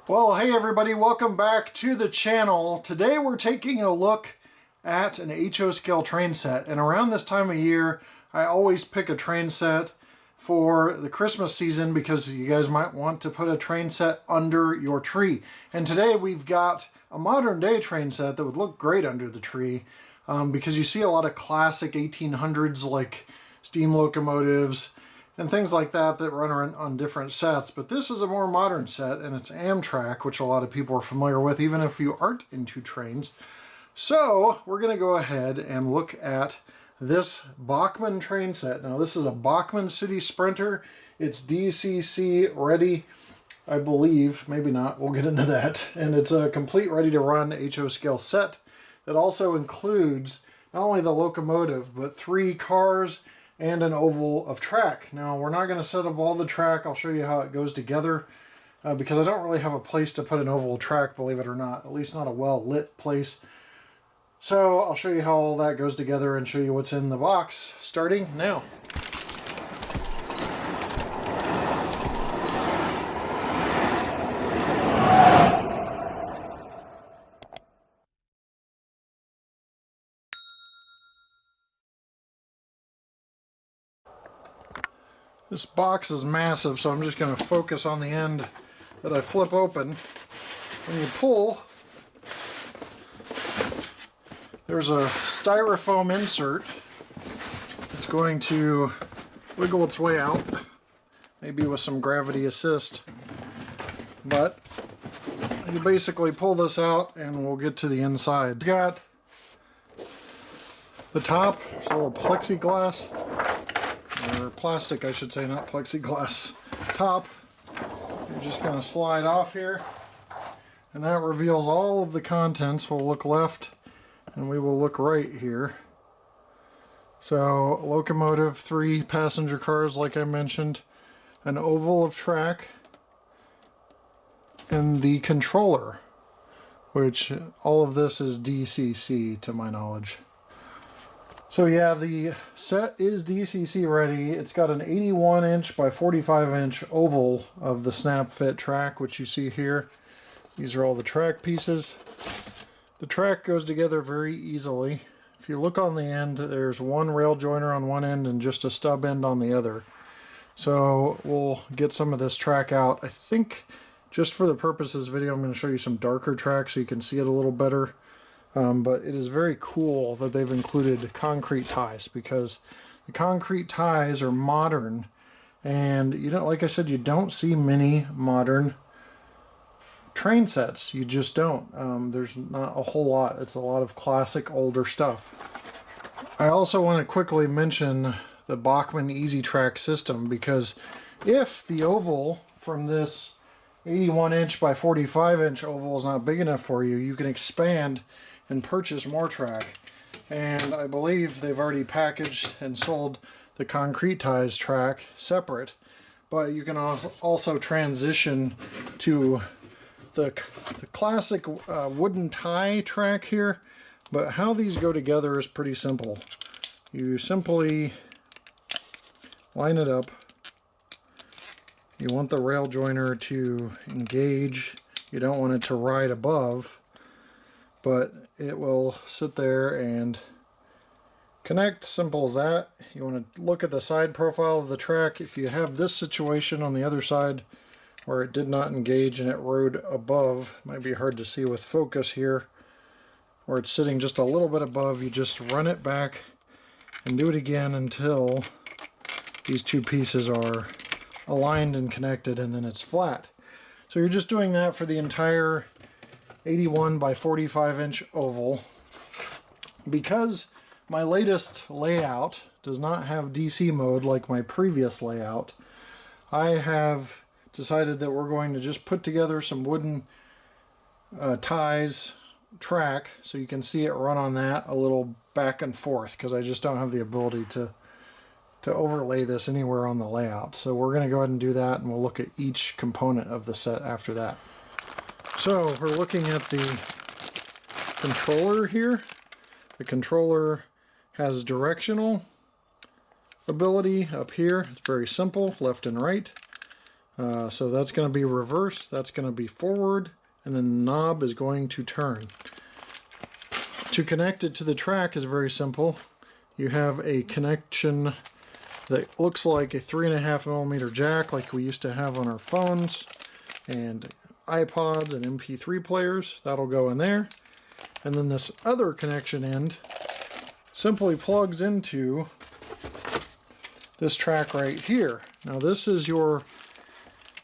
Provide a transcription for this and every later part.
Well, hey everybody, welcome back to the channel. Today we're taking a look at an HO scale train set, and around this time of year I always pick a train set for the Christmas season because you guys might want to put a train set under your tree. And today we've got a modern day train set that would look great under the tree because you see a lot of classic 1800s like steam locomotives and things like that that run on different sets. But this is a more modern set, and it's Amtrak, which a lot of people are familiar with, even if you aren't into trains. So we're going to go ahead and look at this Bachmann train set. Now this is a Bachmann City Sprinter. It's DCC-Ready, I believe. Maybe not. We'll get into that. And it's a complete ready-to-run HO scale set that also includes not only the locomotive, but 3 cars and an oval of track. Now we're not going to set up all the track. I'll show you how it goes together because I don't really have a place to put an oval track, believe it or not, at least not a well lit place. So I'll show you how all that goes together and show you what's in the box starting now. This box is massive, so I'm just going to focus on the end that I flip open. When you pull, there's a styrofoam insert. It's going to wiggle its way out, maybe with some gravity assist. But you basically pull this out and we'll get to the inside. You got the top, it's a little plexiglass. Or plastic, I should say, not plexiglass top. You're just going to slide off here, and that reveals all of the contents. We'll look left and we will look right here. So locomotive, 3 passenger cars like I mentioned, an oval of track, and the controller, which all of this is DCC to my knowledge. So yeah, the set is DCC ready. It's got an 81 inch by 45 inch oval of the snap fit track, which you see here. These are all the track pieces. The track goes together very easily. If you look on the end, there's one rail joiner on one end and just a stub end on the other. So we'll get some of this track out. I think just for the purpose of this video, I'm going to show you some darker track so you can see it a little better. But it is very cool that they've included concrete ties, because the concrete ties are modern, and you don't, like I said, you don't see many modern train sets. You just don't. There's not a whole lot. It's a lot of classic older stuff. I also want to quickly mention the Bachmann Easy Track system, because if the oval from this 81 inch by 45 inch oval is not big enough for you, you can expand and purchase more track. And I believe they've already packaged and sold the concrete ties track separate, but you can also transition to the classic wooden tie track here. But how these go together is pretty simple. You simply line it up. You want the rail joiner to engage. You don't want it to ride above, but it will sit there and connect. Simple as that. You want to look at the side profile of the track. If you have this situation on the other side where it did not engage and it rode above, it might be hard to see with focus here, where it's sitting just a little bit above, you just run it back and do it again until these 2 pieces are aligned and connected, and then it's flat. So you're just doing that for the entire 81 by 45 inch oval. Because my latest layout does not have DC mode like my previous layout, I have decided that we're going to just put together some wooden ties track so you can see it run on that a little back and forth, because I just don't have the ability to overlay this anywhere on the layout. So we're going to go ahead and do that, and we'll look at each component of the set after that. So we're looking at the controller here. The controller has directional ability up here. It's very simple, left and right. So that's going to be reverse, that's going to be forward, and then the knob is going to turn. To connect it to the track is very simple. You have a connection that looks like a 3.5mm jack like we used to have on our phones and iPods and MP3 players. That'll go in there. And then this other connection end simply plugs into this track right here. Now this is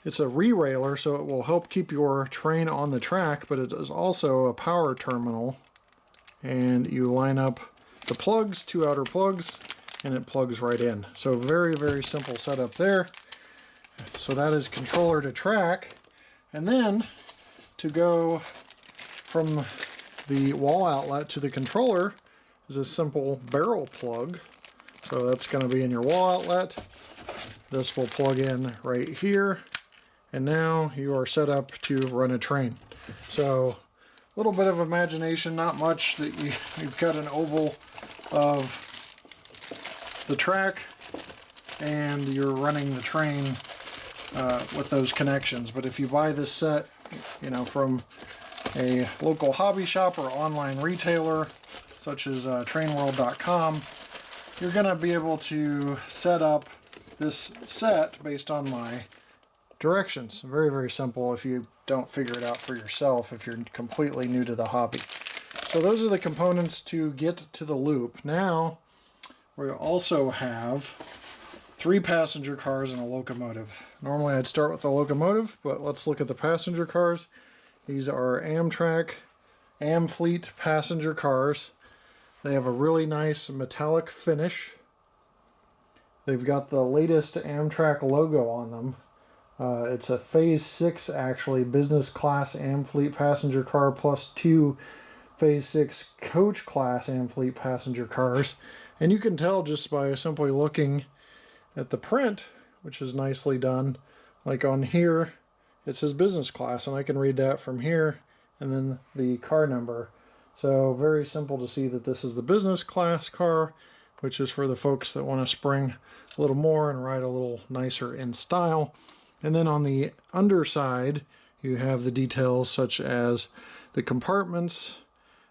it's a re-railer, so it will help keep your train on the track, but it is also a power terminal. And you line up the plugs, 2 outer plugs, and it plugs right in. So very, very simple setup there. So that is controller to track. And then to go from the wall outlet to the controller is a simple barrel plug. So that's going to be in your wall outlet. This will plug in right here. And now you are set up to run a train. So a little bit of imagination, not much. That you've got an oval of the track and you're running the train with those connections. But if you buy this set, you know, from a local hobby shop or online retailer such as trainworld.com, you're going to be able to set up this set based on my directions. Very, very simple if you don't figure it out for yourself, if you're completely new to the hobby. So those are the components to get to the loop. Now we also have 3 passenger cars and a locomotive. Normally I'd start with the locomotive, but let's look at the passenger cars. These are Amtrak Amfleet passenger cars. They have a really nice metallic finish. They've got the latest Amtrak logo on them. It's a Phase 6 actually, business class Amfleet passenger car plus 2 Phase 6 coach class Amfleet passenger cars. And you can tell just by simply looking at the print, which is nicely done. Like on here, it says business class, and I can read that from here, and then the car number. So very simple to see that this is the business class car, which is for the folks that want to spring a little more and ride a little nicer in style. And then on the underside, you have the details such as the compartments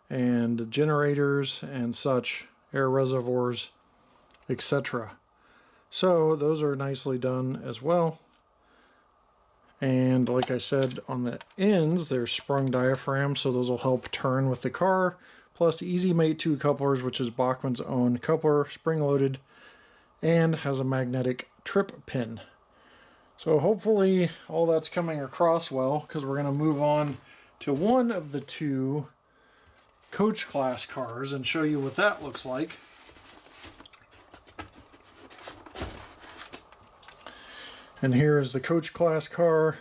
and generators and such, air reservoirs, etc. So those are nicely done as well. And like I said, on the ends, there's sprung diaphragms, so those will help turn with the car. Plus Easy Mate 2 couplers, which is Bachmann's own coupler, spring-loaded, and has a magnetic trip pin. So hopefully all that's coming across well, because we're going to move on to one of the 2 coach class cars and show you what that looks like. And here is the coach class car.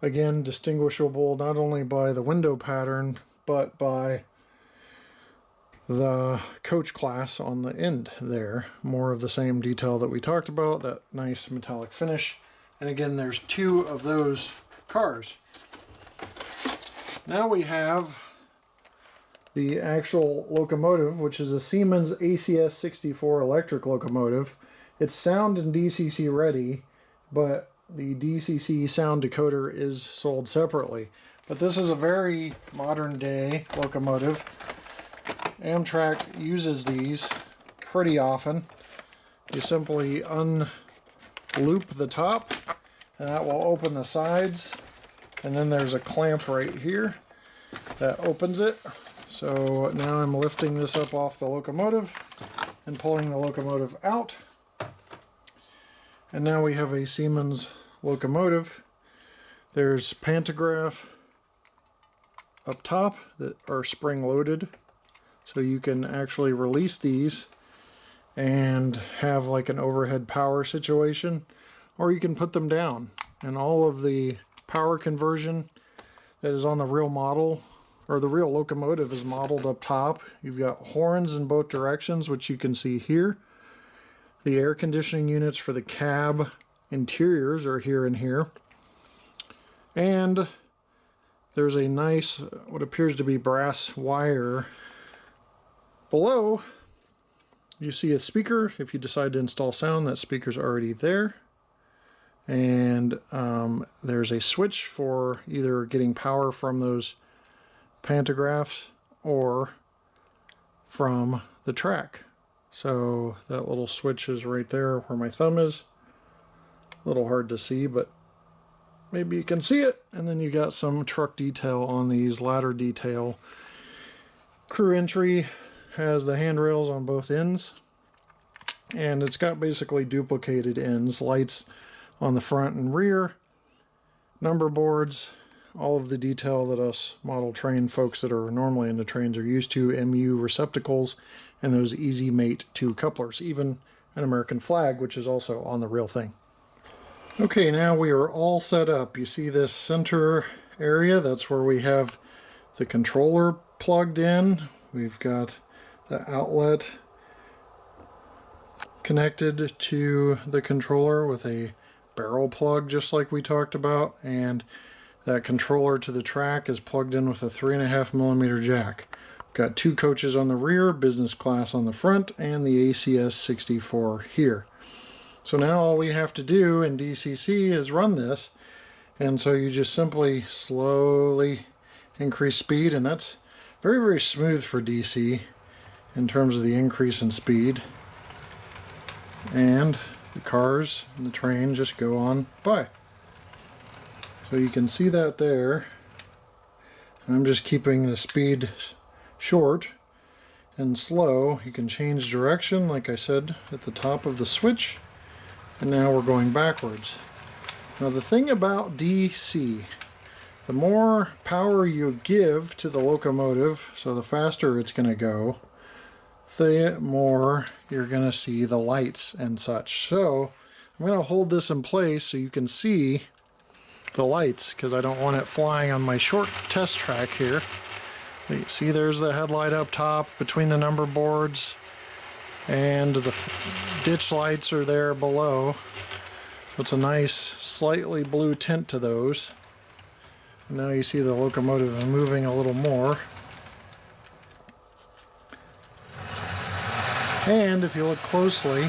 Again, distinguishable not only by the window pattern, but by the coach class on the end there. More of the same detail that we talked about, that nice metallic finish. And again, there's 2 of those cars. Now we have the actual locomotive, which is a Siemens ACS-64 electric locomotive. It's sound and DCC ready, but the DCC sound decoder is sold separately. But this is a very modern day locomotive. Amtrak uses these pretty often. You simply unloop the top, and that will open the sides. And then there's a clamp right here that opens it. So now I'm lifting this up off the locomotive and pulling the locomotive out. And now we have a Siemens locomotive. There's pantograph up top that are spring-loaded, so you can actually release these and have like an overhead power situation, or you can put them down. And all of the power conversion that is on the real model, or the real locomotive, is modeled up top. You've got horns in both directions, which you can see here. The air conditioning units for the cab interiors are here and here. And there's a nice, what appears to be brass wire. Below, you see a speaker. If you decide to install sound, that speaker's already there. And there's a switch for either getting power from those pantographs or from the track. So that little switch is right there where my thumb is. A little hard to see, but maybe you can see it. And then you got some truck detail on these, ladder detail. Crew entry has the handrails on both ends, and it's got basically duplicated ends, lights on the front and rear, number boards, all of the detail that us model train folks that are normally into trains are used to, MU receptacles, and those Easy Mate 2 couplers, even an American flag, which is also on the real thing. Okay, now we are all set up. You see this center area? That's where we have the controller plugged in. We've got the outlet connected to the controller with a barrel plug, just like we talked about, and that controller to the track is plugged in with a 3.5mm jack. Got two coaches on the rear, business class on the front, and the ACS 64 here. So now all we have to do in DCC is run this, and so you just simply slowly increase speed, and that's very, very smooth for DC in terms of the increase in speed. And the cars and the train just go on by. So you can see that there. I'm just keeping the speed short and slow. You can change direction, like I said, at the top of the switch. And now we're going backwards. Now the thing about DC, the more power you give to the locomotive, so the faster it's going to go, the more you're going to see the lights and such. So I'm going to hold this in place so you can see the lights, because I don't want it flying on my short test track here. You see there's the headlight up top between the number boards, and the ditch lights are there below. It's a nice slightly blue tint to those. And now you see the locomotive moving a little more. And if you look closely,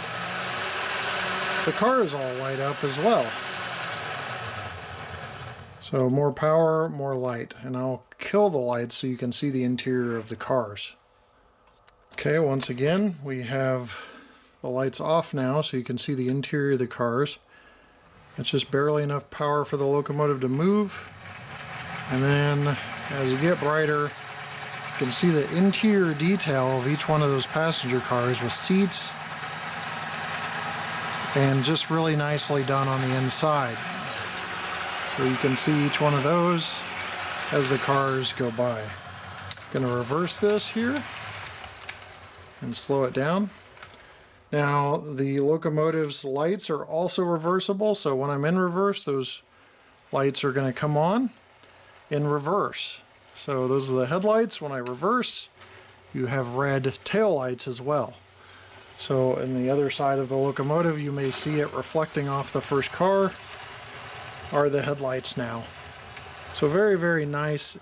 the cars all light up as well. So more power, more light. And I'll kill the lights so you can see the interior of the cars. Okay, once again, we have the lights off now so you can see the interior of the cars. It's just barely enough power for the locomotive to move. And then as you get brighter, you can see the interior detail of each one of those passenger cars with seats, and just really nicely done on the inside. So you can see each one of those as the cars go by. Going to reverse this here and slow it down. Now the locomotive's lights are also reversible, so when I'm in reverse, those lights are going to come on in reverse. So those are the headlights. When I reverse, you have red tail lights as well. So in the other side of the locomotive, you may see it reflecting off the first car are the headlights now. So very, very nice,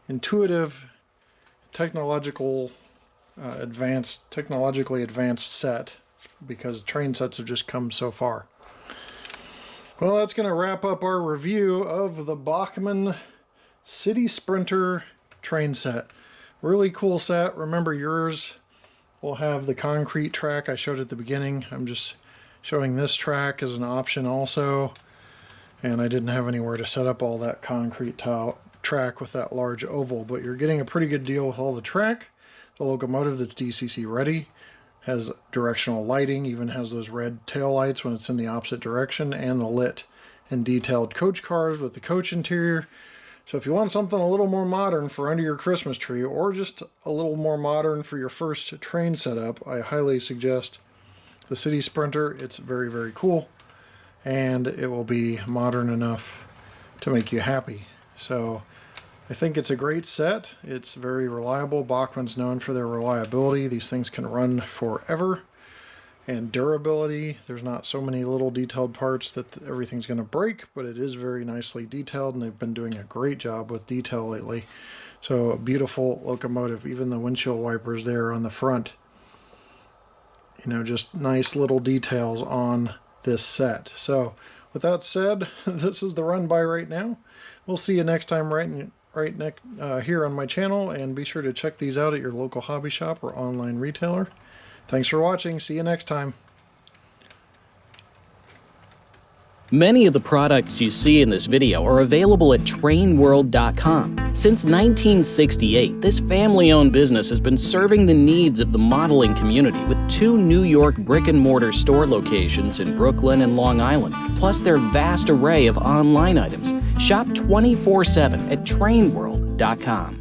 intuitive, technologically advanced set, because train sets have just come so far. Well, that's going to wrap up our review of the Bachmann City Sprinter train set. Really cool set. Remember, yours will have the concrete track I showed at the beginning. I'm just showing this track as an option also, and I didn't have anywhere to set up all that concrete track with that large oval, but you're getting a pretty good deal with all the track. The locomotive that's DCC ready has directional lighting, even has those red tail lights when it's in the opposite direction, and the lit and detailed coach cars with the coach interior. So if you want something a little more modern for under your Christmas tree, or just a little more modern for your first train setup, I highly suggest the City Sprinter. It's very, very cool, and it will be modern enough to make you happy. So I think it's a great set. It's very reliable. Bachmann's known for their reliability. These things can run forever. And durability, there's not so many little detailed parts that everything's going to break, but it is very nicely detailed, and they've been doing a great job with detail lately. So a beautiful locomotive, even the windshield wipers there on the front. You know, just nice little details on this set. So with that said, this is the run by right now. We'll see you next time here on my channel, and be sure to check these out at your local hobby shop or online retailer. Thanks for watching. See you next time. Many of the products you see in this video are available at trainworld.com. Since 1968, this family-owned business has been serving the needs of the modeling community with 2 New York brick-and-mortar store locations in Brooklyn and Long Island, plus their vast array of online items. Shop 24/7 at trainworld.com.